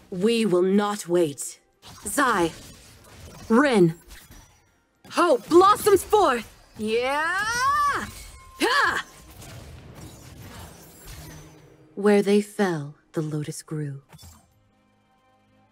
We will not wait. Zai. Rin. Hope blossoms forth! Yeah! Ha! Where they fell, the lotus grew.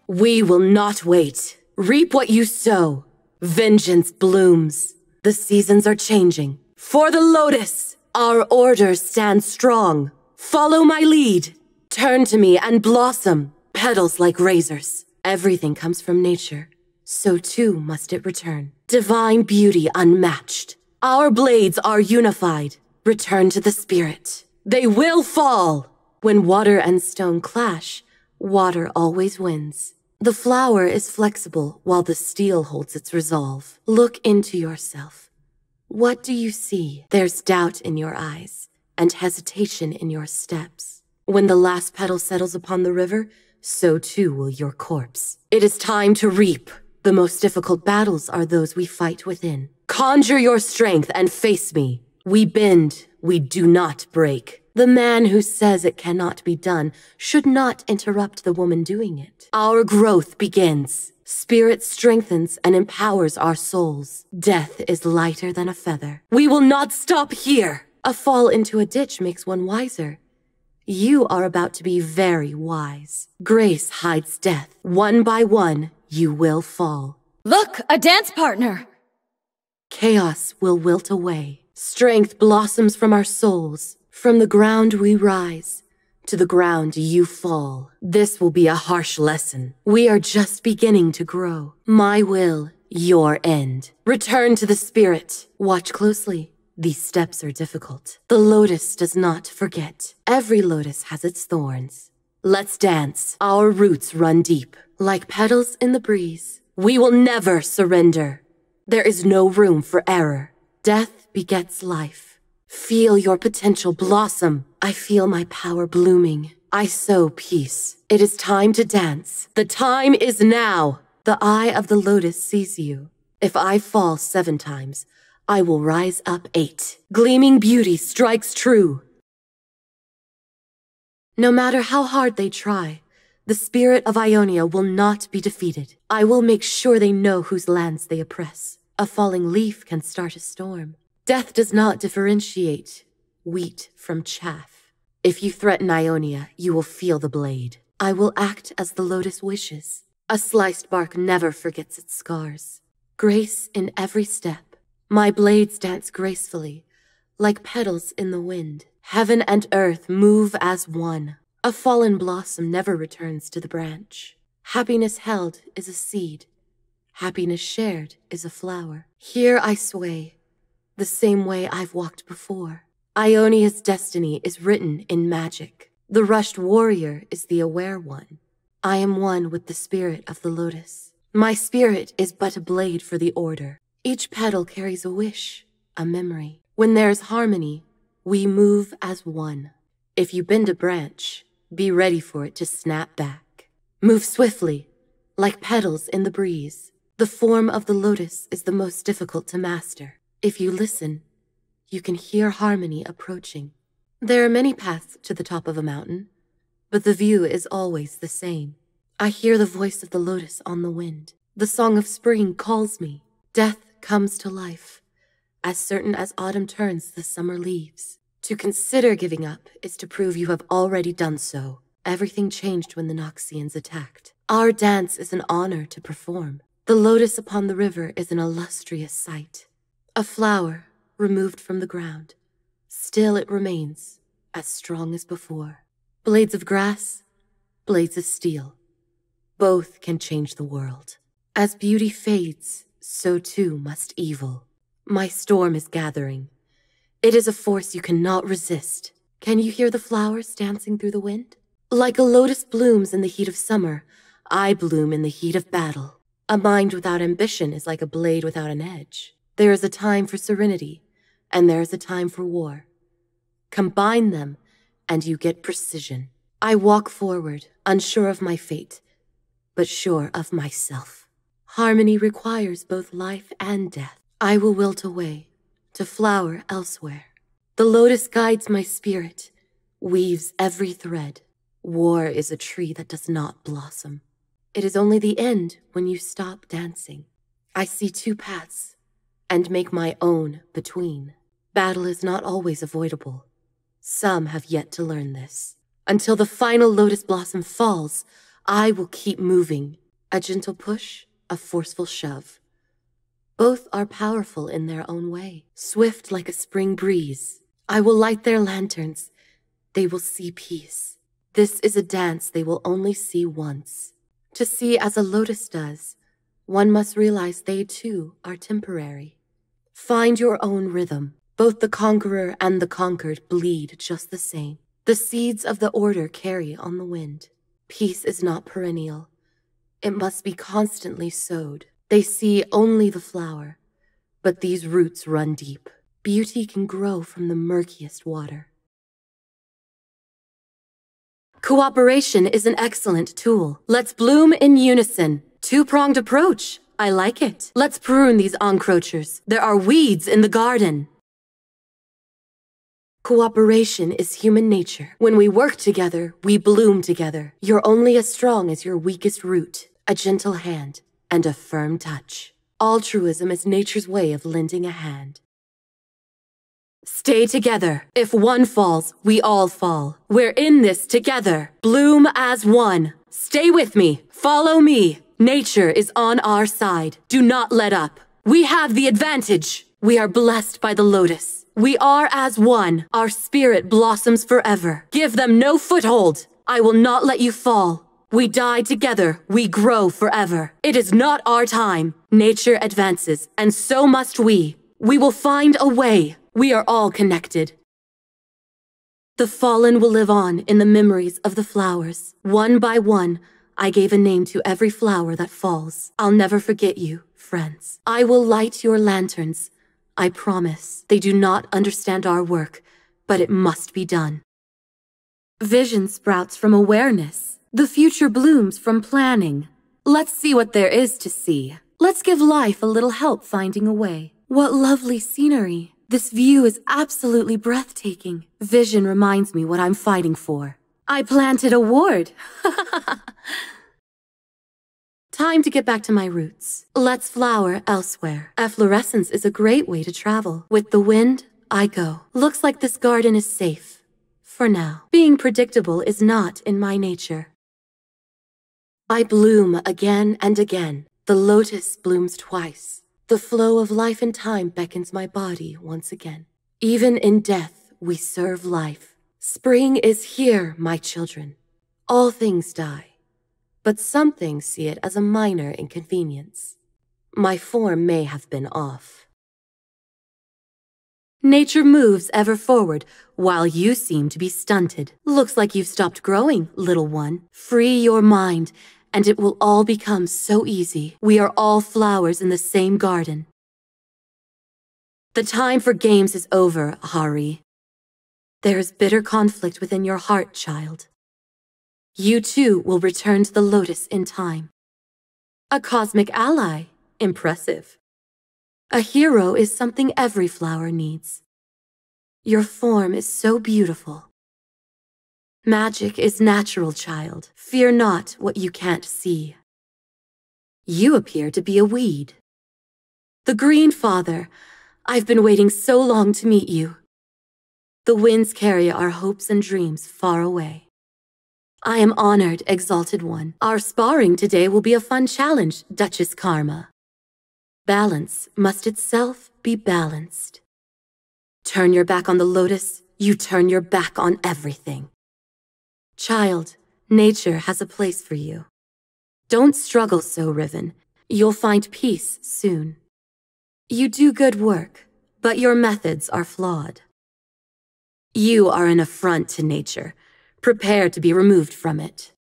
We will not wait. Reap what you sow. Vengeance blooms. The seasons are changing. For the lotus, our order stands strong. Follow my lead. Turn to me and blossom. Petals like razors. Everything comes from nature. So too must it return. Divine beauty unmatched. Our blades are unified. Return to the spirit. They will fall. When water and stone clash, water always wins. The flower is flexible while the steel holds its resolve. Look into yourself. What do you see? There's doubt in your eyes and hesitation in your steps. When the last petal settles upon the river, so too will your corpse. It is time to reap. The most difficult battles are those we fight within. Conjure your strength and face me. We bend, we do not break. The man who says it cannot be done should not interrupt the woman doing it. Our growth begins. Spirit strengthens and empowers our souls. Death is lighter than a feather. We will not stop here. A fall into a ditch makes one wiser. You are about to be very wise. Grace hides death. One by one, you will fall. Look, a dance partner! Chaos will wilt away. Strength blossoms from our souls. From the ground we rise. To the ground you fall. This will be a harsh lesson. We are just beginning to grow. My will, your end. Return to the spirit. Watch closely. These steps are difficult. The lotus does not forget. Every lotus has its thorns. Let's dance. Our roots run deep. Like petals in the breeze. We will never surrender. There is no room for error. Death begets life. Feel your potential blossom. I feel my power blooming. I sow peace. It is time to dance. The time is now. The eye of the lotus sees you. If I fall 7 times, I will rise up 8. Gleaming beauty strikes true. No matter how hard they try, the spirit of Ionia will not be defeated. I will make sure they know whose lands they oppress. A falling leaf can start a storm. Death does not differentiate wheat from chaff. If you threaten Ionia, you will feel the blade. I will act as the lotus wishes. A sliced bark never forgets its scars. Grace in every step. My blades dance gracefully, like petals in the wind. Heaven and earth move as one. A fallen blossom never returns to the branch. Happiness held is a seed. Happiness shared is a flower. Here I sway. The same way I've walked before. Ionia's destiny is written in magic. The rushed warrior is the aware one. I am one with the spirit of the lotus. My spirit is but a blade for the order. Each petal carries a wish, a memory. When there's harmony, we move as one. If you bend a branch, be ready for it to snap back. Move swiftly, like petals in the breeze. The form of the lotus is the most difficult to master. If you listen, you can hear harmony approaching. There are many paths to the top of a mountain, but the view is always the same. I hear the voice of the lotus on the wind. The song of spring calls me. Death comes to life, as certain as autumn turns the summer leaves. To consider giving up is to prove you have already done so. Everything changed when the Noxians attacked. Our dance is an honor to perform. The lotus upon the river is an illustrious sight. A flower removed from the ground. Still it remains, as strong as before. Blades of grass, blades of steel. Both can change the world. As beauty fades, so too must evil. My storm is gathering. It is a force you cannot resist. Can you hear the flowers dancing through the wind? Like a lotus blooms in the heat of summer, I bloom in the heat of battle. A mind without ambition is like a blade without an edge. There is a time for serenity, and there is a time for war. Combine them, and you get precision. I walk forward, unsure of my fate, but sure of myself. Harmony requires both life and death. I will wilt away, to flower elsewhere. The lotus guides my spirit, weaves every thread. War is a tree that does not blossom. It is only the end when you stop dancing. I see two paths, and make my own between. Battle is not always avoidable. Some have yet to learn this. Until the final lotus blossom falls, I will keep moving. A gentle push, a forceful shove. Both are powerful in their own way, swift like a spring breeze. I will light their lanterns. They will see peace. This is a dance they will only see once. To see as a lotus does, one must realize they too are temporary. Find your own rhythm. Both the conqueror and the conquered bleed just the same. The seeds of the order carry on the wind. Peace is not perennial. It must be constantly sowed. They see only the flower, but these roots run deep. Beauty can grow from the murkiest water. Cooperation is an excellent tool. Let's bloom in unison. Two-pronged approach. I like it. Let's prune these encroachers. There are weeds in the garden. Cooperation is human nature. When we work together, we bloom together. You're only as strong as your weakest root, a gentle hand, and a firm touch. Altruism is nature's way of lending a hand. Stay together. If one falls, we all fall. We're in this together. Bloom as one. Stay with me. Follow me. Nature is on our side. Do not let up. We have the advantage. We are blessed by the lotus. We are as one. Our spirit blossoms forever. Give them no foothold. I will not let you fall. We die together. We grow forever. It is not our time. Nature advances, and so must we. We will find a way. We are all connected. The fallen will live on in the memories of the flowers. One by one, I gave a name to every flower that falls. I'll never forget you, friends. I will light your lanterns. I promise. They do not understand our work, but it must be done. Vision sprouts from awareness. The future blooms from planning. Let's see what there is to see. Let's give life a little help finding a way. What lovely scenery. This view is absolutely breathtaking. Vision reminds me what I'm fighting for. I planted a ward. Time to get back to my roots. Let's flower elsewhere. Efflorescence is a great way to travel. With the wind, I go. Looks like this garden is safe. For now. Being predictable is not in my nature. I bloom again and again. The lotus blooms twice. The flow of life and time beckons my body once again. Even in death, we serve life. Spring is here, my children. All things die. But some things see it as a minor inconvenience. My form may have been off. Nature moves ever forward, while you seem to be stunted. Looks like you've stopped growing, little one. Free your mind, and it will all become so easy. We are all flowers in the same garden. The time for games is over, Hari. There is bitter conflict within your heart, child. You too will return to the lotus in time. A cosmic ally. Impressive. A hero is something every flower needs. Your form is so beautiful. Magic is natural, child. Fear not what you can't see. You appear to be a weed. The Green Father, I've been waiting so long to meet you. The winds carry our hopes and dreams far away. I am honored, Exalted One. Our sparring today will be a fun challenge, Duchess Karma. Balance must itself be balanced. Turn your back on the lotus, you turn your back on everything. Child, nature has a place for you. Don't struggle so, Riven. You'll find peace soon. You do good work, but your methods are flawed. You are an affront to nature. Prepare to be removed from it.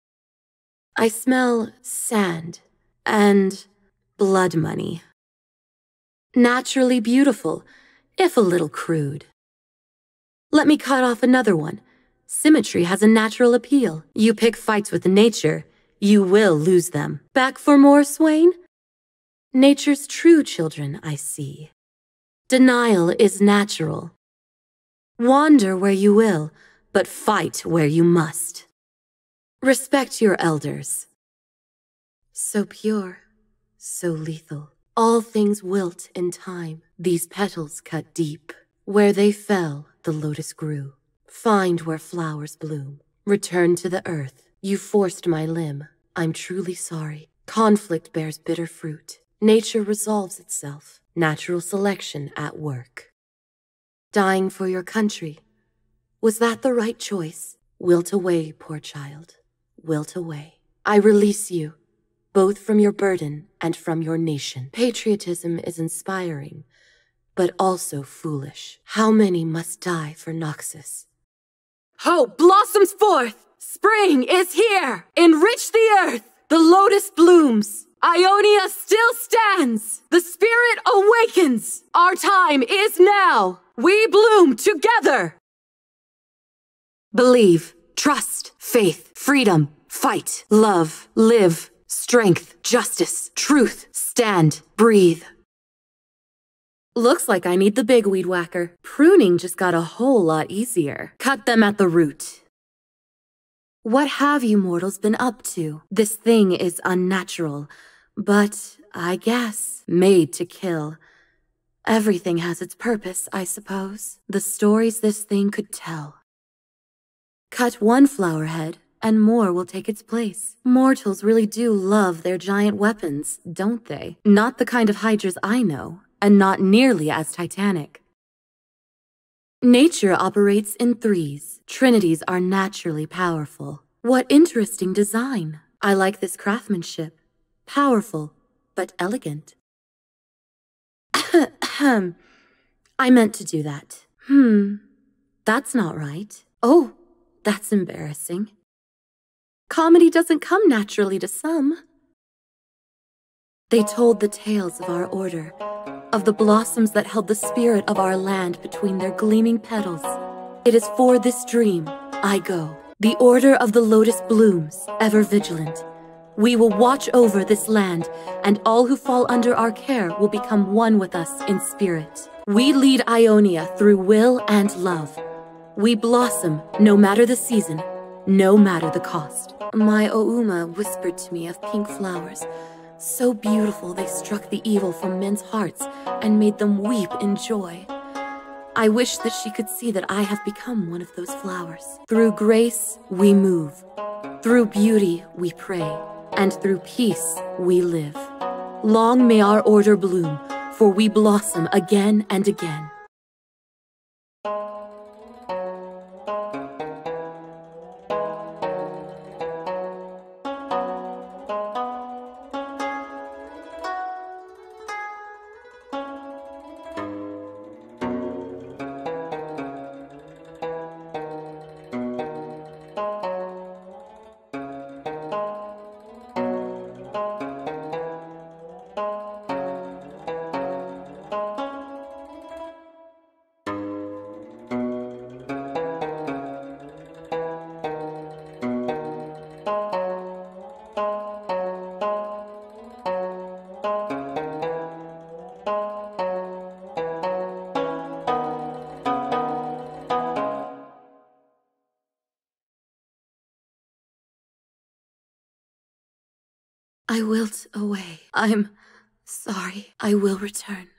I smell sand and blood money. Naturally beautiful, if a little crude. Let me cut off another one. Symmetry has a natural appeal. You pick fights with nature, you will lose them. Back for more, Swain? Nature's true children, I see. Denial is natural. Wander where you will, but fight where you must. Respect your elders. So pure, so lethal. All things wilt in time. These petals cut deep. Where they fell, the lotus grew. Find where flowers bloom. Return to the earth. You forced my limb. I'm truly sorry. Conflict bears bitter fruit. Nature resolves itself. Natural selection at work. Dying for your country. Was that the right choice? Wilt away, poor child. Wilt away. I release you, both from your burden and from your nation. Patriotism is inspiring, but also foolish. How many must die for Noxus? Hope blossoms forth! Spring is here! Enrich the earth! The lotus blooms! Ionia still stands! The spirit awakens! Our time is now! We bloom together! Believe, trust, faith, freedom, fight, love, live, strength, justice, truth, stand, breathe. Looks like I need the big weed whacker. Pruning just got a whole lot easier. Cut them at the root. What have you mortals been up to? This thing is unnatural, but I guess made to kill. Everything has its purpose, I suppose. The stories this thing could tell. Cut one flower head, and more will take its place. Mortals really do love their giant weapons, don't they? Not the kind of hydras I know, and not nearly as titanic. Nature operates in threes. Trinities are naturally powerful. What interesting design. I like this craftsmanship. Powerful, but elegant. I meant to do that. That's not right. Oh, that's embarrassing. Comedy doesn't come naturally to some. They told the tales of our order, of the blossoms that held the spirit of our land between their gleaming petals. It is for this dream I go. The order of the lotus blooms, ever vigilant. We will watch over this land, and all who fall under our care will become one with us in spirit. We lead Ionia through will and love. We blossom, no matter the season, no matter the cost. My Ouma whispered to me of pink flowers, so beautiful they struck the evil from men's hearts and made them weep in joy. I wish that she could see that I have become one of those flowers. Through grace, we move. Through beauty, we pray. And through peace, we live. Long may our order bloom, for we blossom again and again. I wilt away. I'm sorry. I will return.